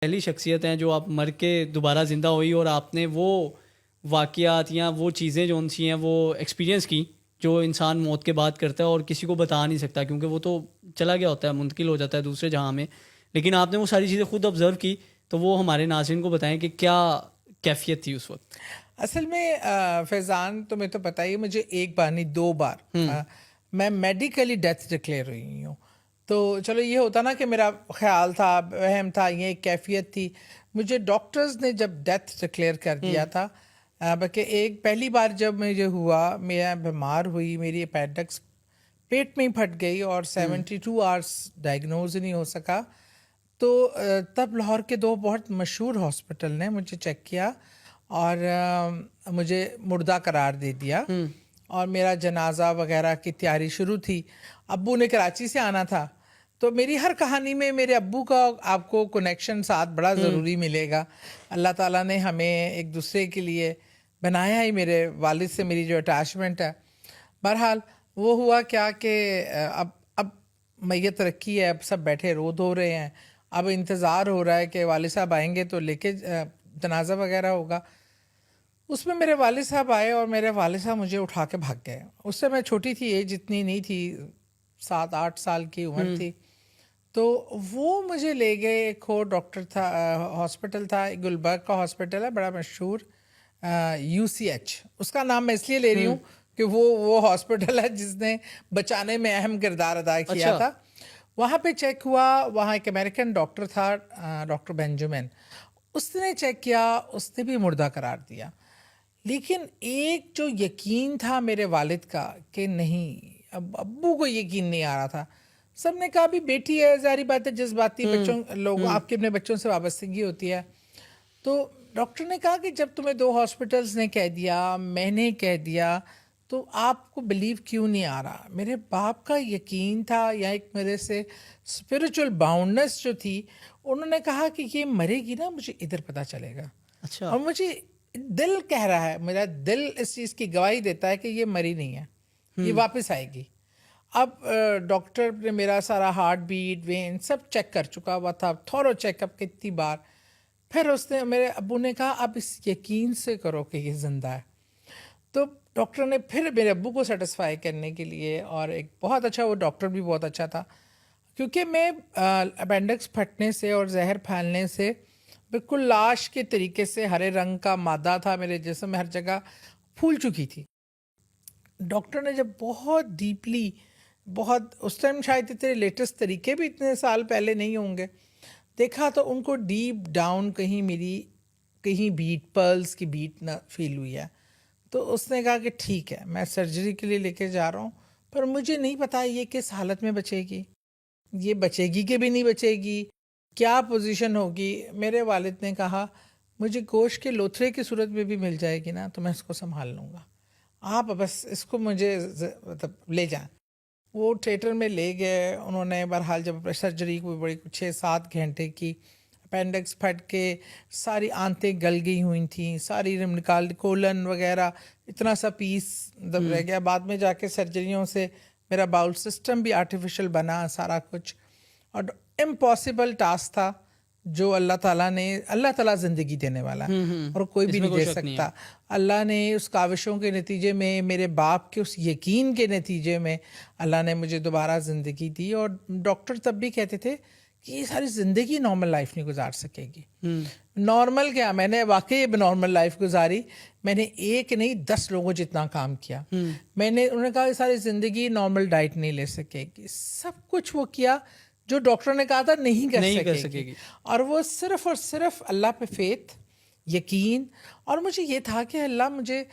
پہلی شخصیت ہیں جو آپ مر کے دوبارہ زندہ ہوئی اور آپ نے وہ واقعات یا وہ چیزیں جو ان سی ہیں وہ ایکسپیرینس کی جو انسان موت کے بعد کرتا ہے اور کسی کو بتا نہیں سکتا، کیونکہ وہ تو چلا گیا ہوتا ہے، منتقل ہو جاتا ہے دوسرے جہاں میں، لیکن آپ نے وہ ساری چیزیں خود آبزرو کی. تو وہ ہمارے ناظرین کو بتائیں کہ کیا کیفیت تھی اس وقت. اصل میں فیضان تمہیں تو پتہ ہی، مجھے ایک بار نہیں 2 بار میں میڈیکلی ڈیتھ ڈکلیئر ہوئی ہوں. تو چلو یہ ہوتا نا کہ میرا خیال تھا، وہم تھا، یہ ایک کیفیت تھی. مجھے ڈاکٹرز نے جب ڈیتھ ڈکلیئر کر دیا تھا، بلکہ ایک پہلی بار جب مجھے ہوا، میں بیمار ہوئی، میری اپینڈکس پیٹ میں ہی پھٹ گئی اور 72 آورس ڈائگنوز نہیں ہو سکا. تو تب لاہور کے 2 بہت مشہور ہاسپٹل نے مجھے چیک کیا اور مجھے مردہ قرار دے دیا، اور میرا جنازہ وغیرہ کی تیاری شروع تھی. ابو نے کراچی سے آنا تھا، تو میری ہر کہانی میں میرے ابو کا آپ کو کنیکشن ساتھ بڑا ضروری ملے گا. اللہ تعالیٰ نے ہمیں ایک دوسرے کے لیے بنایا ہی، میرے والد سے میری جو اٹیچمنٹ ہے. بہرحال وہ ہوا کیا کہ اب میت رکھی ہے، اب سب بیٹھے رو دھو رہے ہیں، اب انتظار ہو رہا ہے کہ والد صاحب آئیں گے تو لے کے جنازہ وغیرہ ہوگا. اس میں میرے والد صاحب آئے اور میرے والد صاحب مجھے اٹھا کے بھاگ گئے. اس سے میں چھوٹی تھی، ایج اتنی نہیں تھی، 7-8 سال کی عمر تھی. تو وہ مجھے لے گئے، ایک اور ڈاکٹر تھا، ہاسپٹل تھا، گلبرگ کا ہاسپٹل ہے بڑا مشہور، UCH. اس کا نام میں اس لیے لے رہی ہوں کہ وہ ہاسپٹل ہے جس نے بچانے میں اہم کردار ادا کیا تھا. وہاں پہ چیک ہوا، وہاں ایک امریکن ڈاکٹر تھا، ڈاکٹر بینجامن. اس نے چیک کیا، اس نے بھی مردہ قرار دیا. لیکن ایک جو یقین تھا میرے والد کا کہ نہیں، اب ابو کو یقین نہیں آ رہا تھا. سب نے کہا بھی بیٹی ہے، ظاہری بات ہے، جذباتی بچوں لوگ، آپ کے اپنے بچوں سے وابستگی ہوتی ہے. تو ڈاکٹر نے کہا کہ جب تمہیں 2 ہاسپٹلز نے کہہ دیا، میں نے کہہ دیا، تو آپ کو بلیو کیوں نہیں آ رہا؟ میرے باپ کا یقین تھا، یا ایک میرے سے اسپریچول باؤنڈنس جو تھی، انہوں نے کہا کہ یہ مرے گی نا، مجھے ادھر پتہ چلے گا. اچھا. اور مجھے دل کہہ رہا ہے، میرا دل اس چیز کی گواہی دیتا ہے کہ یہ مری نہیں ہے، یہ واپس آئے گی. اب ڈاکٹر نے میرا سارا heart beat, when sub check کر چکا ہوا تھا، تھورو چیک اپ کتنی بار. پھر اس نے، میرے ابو نے کہا اب اس یقین سے کرو کہ یہ زندہ ہے. تو ڈاکٹر نے پھر میرے ابو کو سیٹسفائی کرنے کے لیے، اور ایک بہت اچھا، وہ ڈاکٹر بھی بہت اچھا تھا، کیونکہ میں اپینڈکس پھٹنے سے اور زہر پھیلنے سے بالکل لاش کے طریقے سے ہرے رنگ کا مادہ تھا میرے جسم میں، ہر جگہ پھول چکی تھی. ڈاکٹر نے جب بہت ڈیپلی، بہت اس ٹائم شاید اتنے لیٹسٹ طریقے بھی اتنے سال پہلے نہیں ہوں گے، دیکھا تو ان کو ڈیپ ڈاؤن کہیں بیٹ، پلس کی بیٹ نہ فیل ہوئی ہے. تو اس نے کہا کہ ٹھیک ہے، میں سرجری کے لیے لے کے جا رہا ہوں، پر مجھے نہیں پتا یہ کس حالت میں بچے گی، یہ بچے گی کہ بھی نہیں بچے گی، کیا پوزیشن ہوگی. میرے والد نے کہا مجھے گوشت کے لوتھڑے کی صورت میں بھی مل جائے گی نا تو میں اس کو سنبھال لوں گا، آپ بس اس کو مجھے مطلب لے جائیں. وہ تھیٹر میں لے گئے انہوں نے. بہرحال جب سرجری کو بڑی 6-7 گھنٹے کی، اپینڈکس پھٹ کے ساری آنتیں گل گئی ہوئی تھیں، ساری نکال، کولن وغیرہ اتنا سا پیس مطلب رہ گیا. بعد میں جا کے سرجریوں سے میرا باؤل سسٹم بھی آرٹیفیشل بنا، سارا کچھ. اور امپاسبل ٹاسک تھا جو اللہ تعالیٰ زندگی دینے والا ہے اور کوئی بھی نہیں دے سکتا. اللہ نے اس کاوشوں کے نتیجے میں، میرے باپ کے اس یقین کے نتیجے میں اللہ نے مجھے دوبارہ زندگی دی. اور ڈاکٹر تب بھی کہتے تھے کہ یہ ساری زندگی نارمل لائف نہیں گزار سکے گی. نارمل کیا، میں نے واقعی نارمل لائف گزاری. میں نے ایک نہیں 10 لوگوں جتنا کام کیا. انہوں نے کہا یہ ساری زندگی نارمل ڈائٹ نہیں لے سکے گی. سب کچھ وہ کیا جو ڈاکٹر نے کہا تھا نہیں کر سکے گی. اور وہ صرف اور صرف اللہ پہ فیتھ، یقین. اور مجھے یہ تھا کہ اللہ مجھے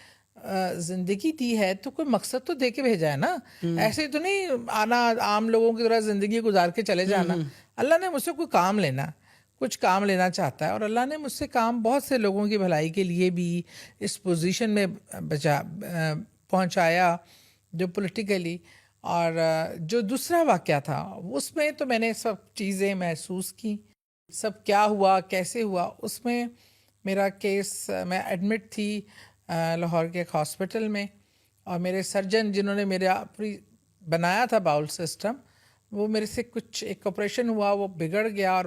زندگی دی ہے تو کوئی مقصد تو دے کے بھیجا ہے نا، ایسے تو نہیں آنا عام لوگوں کی طرح زندگی گزار کے چلے جانا. اللہ نے مجھ سے کوئی کام لینا، کچھ کام لینا چاہتا ہے. اور اللہ نے مجھ سے کام بہت سے لوگوں کی بھلائی کے لیے بھی اس پوزیشن میں پہنچایا جو پولیٹیکلی. اور جو دوسرا واقعہ تھا اس میں تو میں نے سب چیزیں محسوس کی، سب کیا ہوا کیسے ہوا. اس میں میرا کیس، میں ایڈمٹ تھی لاہور کے ایک ہاسپٹل میں، اور میرے سرجن جنہوں نے میرا بنایا تھا باؤل سسٹم، وہ میرے سے ایک آپریشن ہوا، وہ بگڑ گیا اور